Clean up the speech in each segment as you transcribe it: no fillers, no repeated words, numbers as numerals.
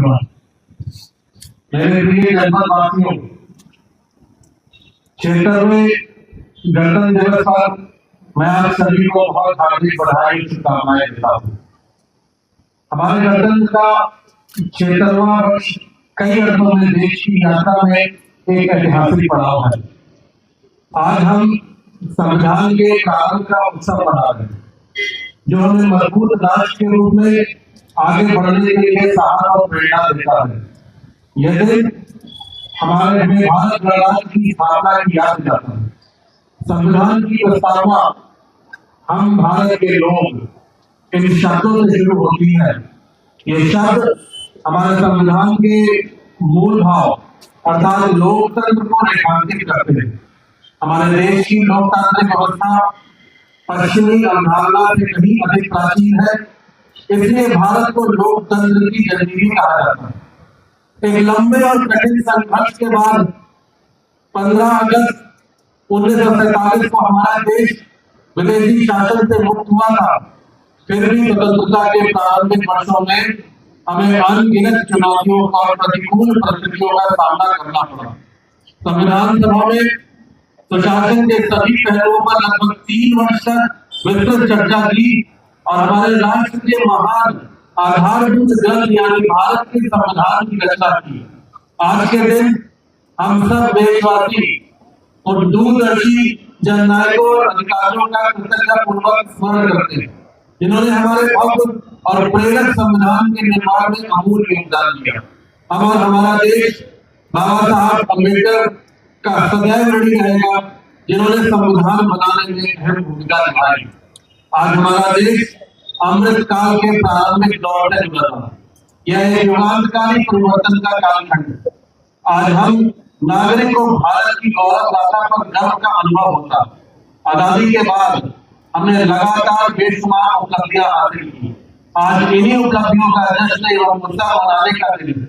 धन्यवाद। मेरे प्रिय जनपद वासियों, 76वें गणतंत्र दिवस पर मैं आप सभी को बहुत हार्दिक बधाई और शुभकामनाएं देता हूँ। हमारे गणतंत्र का 76वां वर्ष कई अर्थों में देश की यात्रा में एक ऐतिहासिक पड़ाव है। आज हम संविधान के प्रारंभ का उत्सव मना रहे हैं, जो हमें मजबूत राष्ट्र के रूप में आगे बढ़ने के लिए साहस और प्रेरणा देता है। यह दिन हमारे भारत गणराज्य की स्थापना की याद दिलाता है। संविधान की प्रस्तावना हम भारत के लोग इन शब्दों से शुरू होती है। ये शब्द हमारे संविधान के मूल भाव अर्थात लोकतंत्र को रेखांकित करते हैं। हमारे देश की लोकतांत्रिक व्यवस्था पश्चिमी अवधारणा से कहीं अधिक प्राचीन है, इसलिए भारत को लोकतंत्र की जननी कहा जाता है। एक लंबे और कठिन संघर्ष के बाद 15 अगस्त 1947 को हमारा देश विदेशी शासन से मुक्त हुआ था। फिर भी स्वतंत्रता के प्रारंभिक वर्षों में हमें अनगिनत चुनौतियों और प्रतिकूल परिस्थितियों का सामना करना पड़ा। संविधान सभा में सुशासन के सभी पहलुओं पर लगभग 3 वर्ष तक विस्तृत चर्चा की और हमारे राष्ट्र के महान आधारभूत ग्रंथ यानी भारत के संविधान की रचना की। आज के दिन हम सब देशवासी और दूरदर्शी जननायकों और अधिकारियों का कृतज्ञतापूर्वक स्मरण करते हैं, जिन्होंने हमारे भव्य और प्रेरक संविधान के निर्माण में अमूल्य योगदान दिया। हम और हमारा देश बाबा साहब अम्बेडकर का सदैव ऋणी रहेगा, जिन्होंने संविधान बनाने में अहम भूमिका निभाई। आज हमारा देश अमृत काल के प्रारंभिक दौर से गुजर रहा है। यह एक युगांतकारी परिवर्तन का कालखंड है। आज हम नागरिक को भारत की गौरव गाथा पर गर्व का अनुभव होता है। आजादी के बाद हमने लगातार बेशुमार उपलब्धियां हासिल की। आज इन्हीं उपलब्धियों का जश्न एवं उत्सव मनाने का दिन है।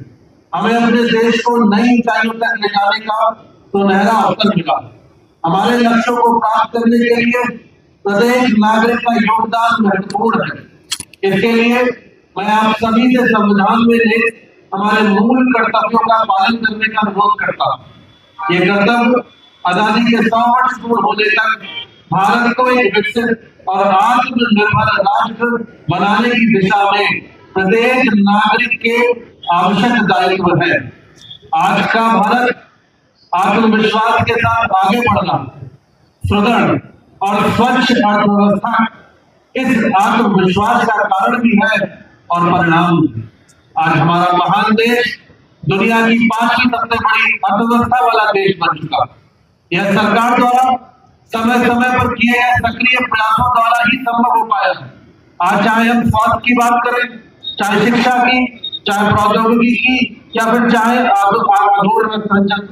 हमें अपने देश को नई ऊंचाइयों तक ले जाने का सुनहरा अवसर मिला। हमारे लक्ष्यों को प्राप्त करने के लिए प्रत्येक नागरिक का योगदान महत्वपूर्ण है। इसके लिए मैं आप सभी से संविधान में निहित हमारे मूल कर्तव्यों का पालन करने का अनुरोध करता हूँ। ये कर्तव्य आजादी के 100 वर्ष पूर्ण होने तक भारत को एक विकसित और आत्मनिर्भर राष्ट्र बनाने की दिशा में प्रत्येक नागरिक के आवश्यक दायित्व है। आज का भारत आत्मविश्वास के साथ आगे बढ़ना, सुदृढ़ और स्वच्छ अर्थव्यवस्था इस आत्मविश्वास का कारण भी है और परिणाम भी। आज हमारा महान देश दुनिया की 5वीं सबसे बड़ी अर्थव्यवस्था वाला देश बन चुका। यह सरकार द्वारा समय समय पर किए गए सक्रिय प्रयासों द्वारा ही संभव हो पाया है। आज चाहे हम स्वास्थ्य की बात करें, चाहे शिक्षा की, चाहे प्रौद्योगिकी की, या फिर चाहे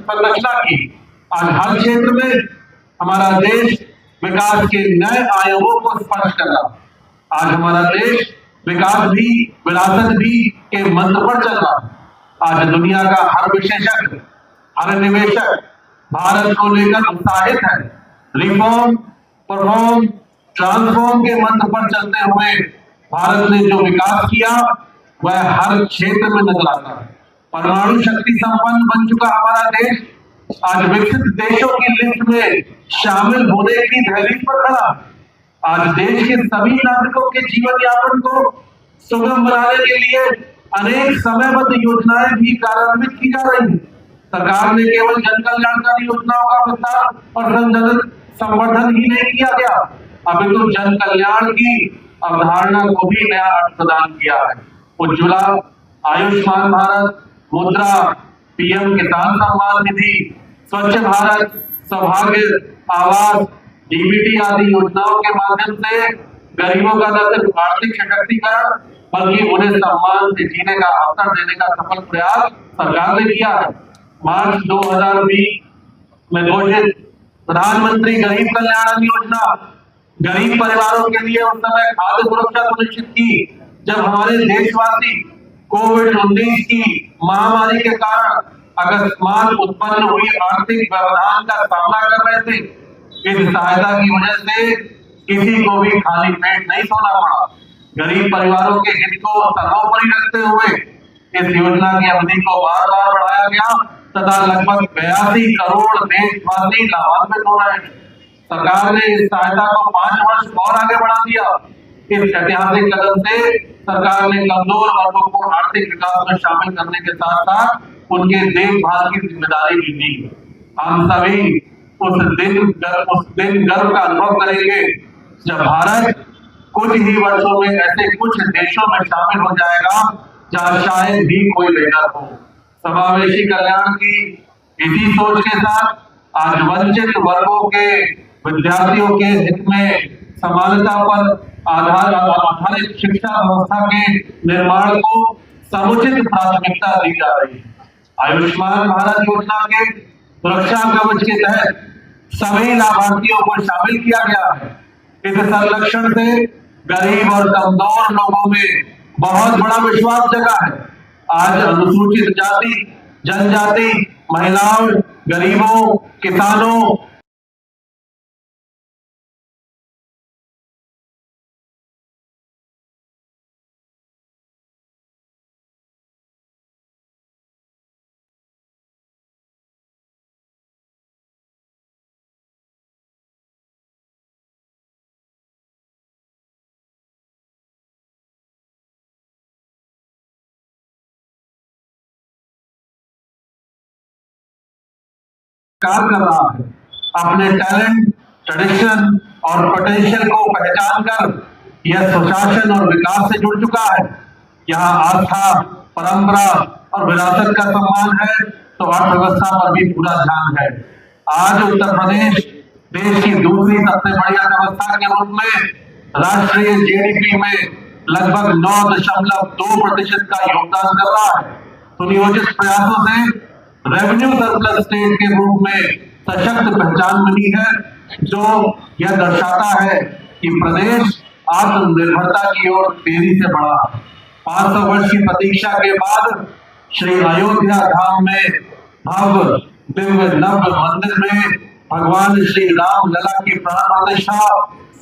संरचना की, आज हर क्षेत्र में हमारा देश विकास के नए आयामों को स्पर्श कर रहा। आज हमारा देश विकास भी विरासत भी के मंत्र पर चल रहा है। आज दुनिया का हर विशेषज्ञ, हर निवेशक भारत को लेकर उत्साहित है। रिफॉर्म, परफॉर्म, ट्रांसफॉर्म के मंत्र पर चलते हुए भारत ने जो विकास किया वह हर क्षेत्र में नजर आता है। परमाणु शक्ति संपन्न बन चुका हमारा देश आज विकसित देशों की लिस्ट में शामिल होने की दहलीज पर खड़ा। आज देश के सभी नागरिकों के जीवन यापन को सुगम बनाने के लिए अनेक समयबद्ध योजनाएं भी कार्यान्वित की जा रही हैं। सरकार ने केवल जन कल्याणकारी योजनाओं का विस्तार और संवर्धन ही नहीं किया गया, अभी तो जन कल्याण की अवधारणा को भी नया अर्थ प्रदान किया है। उज्ज्वला, आयुष्मान भारत, मुद्रा, पीएम किसान सम्मान निधि, स्वच्छ भारत, सौभाग्य, आवास, डीबीटी आदि योजनाओं के माध्यम से गरीबों का न सिर्फ आर्थिक सशक्तिकरण बल्कि उन्हें सम्मान से जीने का अवसर देने का सफल प्रयास सरकार ने किया है। मार्च 2020 में घोषित प्रधानमंत्री गरीब कल्याण योजना गरीब परिवारों के लिए उस समय खाद्य सुरक्षा सुनिश्चित की जब हमारे देशवासी कोविड-19 की महामारी के कारण अकस्मात उत्पन्न हुई आर्थिक व्यवधान का सामना कर रहे थे। इस सहायता की वजह से किसी को भी खाली पेट नहीं सोना पड़ा। गरीब परिवारों के हित को सर्वोपरि रखते हुए इस योजना की अवधि को बार बार बढ़ाया गया तथा लगभग 82 करोड़ देशवासी लाभान्वित हो रहे हैं। सरकार ने इस सहायता को 5 वर्ष और आगे बढ़ा दिया। इस ऐतिहासिक कदम से सरकार ने कमजोर वर्गों को आर्थिक विकास में शामिल करने के साथ साथ उनके देखभाल की जिम्मेदारी भी दी। हम सभी उस दिन गर्व का अनुभव करेंगे जब भारत कुछ ही वर्षों में ऐसे कुछ देशों में शामिल हो जाएगा जहां शायद भी कोई बेघर हो। समावेशी कल्याण की इसी सोच के साथ आज वंचित वर्गों के विद्यार्थियों के हित में समानता पर आधारित शिक्षा व्यवस्था के निर्माण को समुचित प्राथमिकता दी जा रही है। आयुष्मान भारत योजना के सुरक्षा कवच के तहत सभी लाभार्थियों को शामिल किया गया है। इस संरक्षण से गरीब और कमजोर लोगों में बहुत बड़ा विश्वास जगा है। आज अनुसूचित जाति, जनजाति, महिलाओं, गरीबों, किसानों कार्य कर रहा है। अपने टैलेंट, ट्रेडिशन और पोटेंशियल को पहचान कर यह सुशासन और विकास से जुड़ चुका है। यहाँ आस्था, परंपरा और विरासत का सम्मान है तो अर्थव्यवस्था पर भी पूरा ध्यान है। आज उत्तर प्रदेश देश की दूसरी सबसे बड़ी अर्थव्यवस्था के रूप में राष्ट्रीय जीडीपी में लगभग 9.2% का योगदान कर रहा है। सुनियोजित प्रयासों से रेवेन्यू सरप्लस स्टेट के रूप में सशक्त पहचान मिली है, जो यह दर्शाता है कि प्रदेश आत्मनिर्भरता की ओर तेजी से बढ़ा। 500 वर्ष की प्रतीक्षा के बाद श्री अयोध्या धाम में भव्य दिव्य नव मंदिर में भगवान श्री राम लला की प्राण प्रतिष्ठा,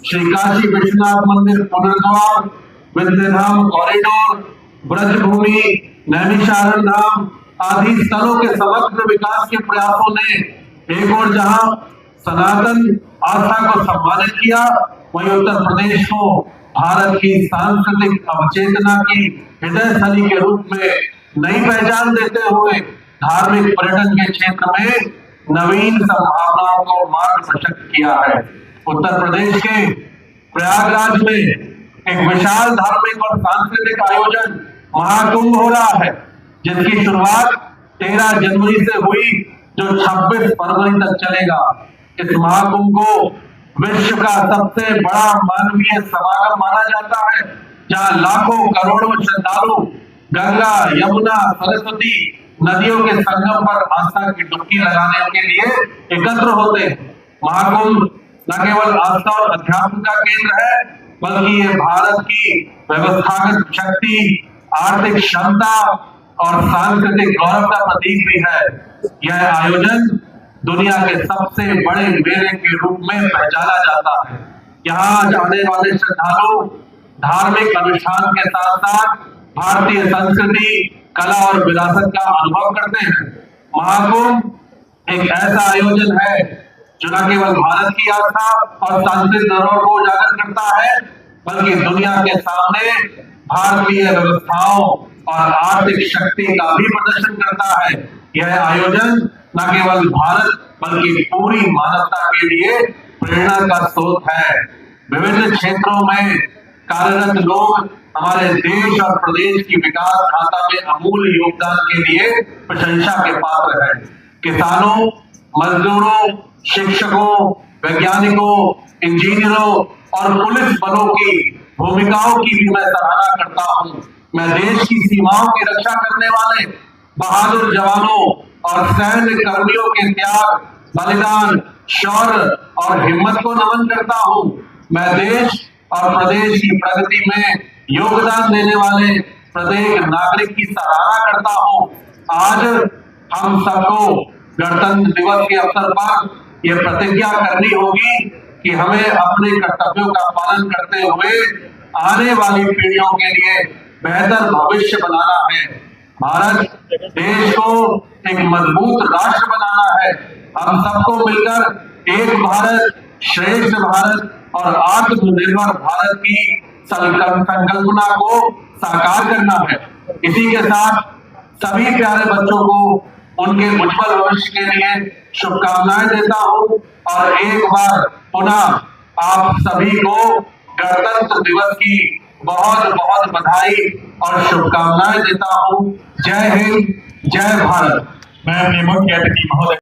श्री काशी विश्वनाथ मंदिर पुनर्द्वार, विंध्यधाम कॉरिडोर, ब्रजभूमि, नैमिषारण्य धाम आदि स्थलों के समग्र विकास के प्रयासों ने एक और जहां सनातन आस्था को सम्मानित किया, वहीं उत्तर प्रदेश को भारत की सांस्कृतिक अवचेतना की हृदय स्थली के रूप में नई पहचान देते हुए धार्मिक पर्यटन के क्षेत्र में नवीन संभावनाओं को मार्ग प्रशस्त किया है। उत्तर प्रदेश के प्रयागराज में एक विशाल धार्मिक और सांस्कृतिक आयोजन महाकुंभ हो रहा है, जिसकी शुरुआत 13 जनवरी से हुई, जो 26 फरवरी तक चलेगा। इस महाकुंभ को विश्व का सबसे बड़ा मानवीय समागम माना जाता है, जहां लाखों करोड़ों श्रद्धालु गंगा, यमुना, सरस्वती नदियों के संगम पर आस्था की डुबकी लगाने के लिए एकत्र होते हैं। महाकुंभ न केवल आस्था और अध्यात्म का केंद्र है, बल्कि ये भारत की व्यवस्थागत शक्ति, आर्थिक क्षमता और सांस्कृतिक गौरव का प्रतीक भी है। यह आयोजन दुनिया के सबसे बड़े मेले के रूप में पहचाना जाता है। यहाँ जाने वाले श्रद्धालु धार्मिक अनुष्ठान के साथ साथ भारतीय संस्कृति, कला और विरासत का अनुभव करते हैं। महाकुंभ एक ऐसा आयोजन है जो न केवल भारत की आस्था और सांस्कृतिक धरोहर को उजागर करता है, बल्कि दुनिया के सामने भारतीय व्यवस्थाओं और आर्थिक शक्ति का भी प्रदर्शन करता है। यह आयोजन न केवल भारत बल्कि पूरी मानवता के लिए प्रेरणा का स्रोत है। विभिन्न क्षेत्रों में कार्यरत लोग हमारे देश और प्रदेश की विकास गाथा में अमूल्य योगदान के लिए प्रशंसा के पात्र हैं। किसानों, मजदूरों, शिक्षकों, वैज्ञानिकों, इंजीनियरों और पुलिस बलों की भूमिकाओं की भी मैं सराहना करता हूँ। मैं देश की सीमाओं की रक्षा करने वाले बहादुर जवानों और सैन्य कर्मियों के त्याग, बलिदान, शौर्य और हिम्मत को नमन करता हूँ। मैं देश और प्रदेश की प्रगति में योगदान देने वाले प्रत्येक नागरिक की सराहना करता हूँ। आज हम सबको गणतंत्र दिवस के अवसर पर यह प्रतिज्ञा करनी होगी कि हमें अपने कर्तव्यों का पालन करते हुए आने वाली पीढ़ियों के लिए बेहतर भविष्य बनाना है। भारत देश को एक मजबूत राष्ट्र बनाना है। हम सबको मिलकर एक भारत श्रेष्ठ भारत और आत्मनिर्भर भारत की संकल्पना को साकार करना है। इसी के साथ सभी प्यारे बच्चों को उनके उज्जवल भविष्य के लिए शुभकामनाएं देता हूं और एक बार पुनः आप सभी को गणतंत्र दिवस की बहुत बहुत बधाई और शुभकामनाएं देता हूं। जय हिंद, जय भारत। मैं मुख्य अतिथि महोदय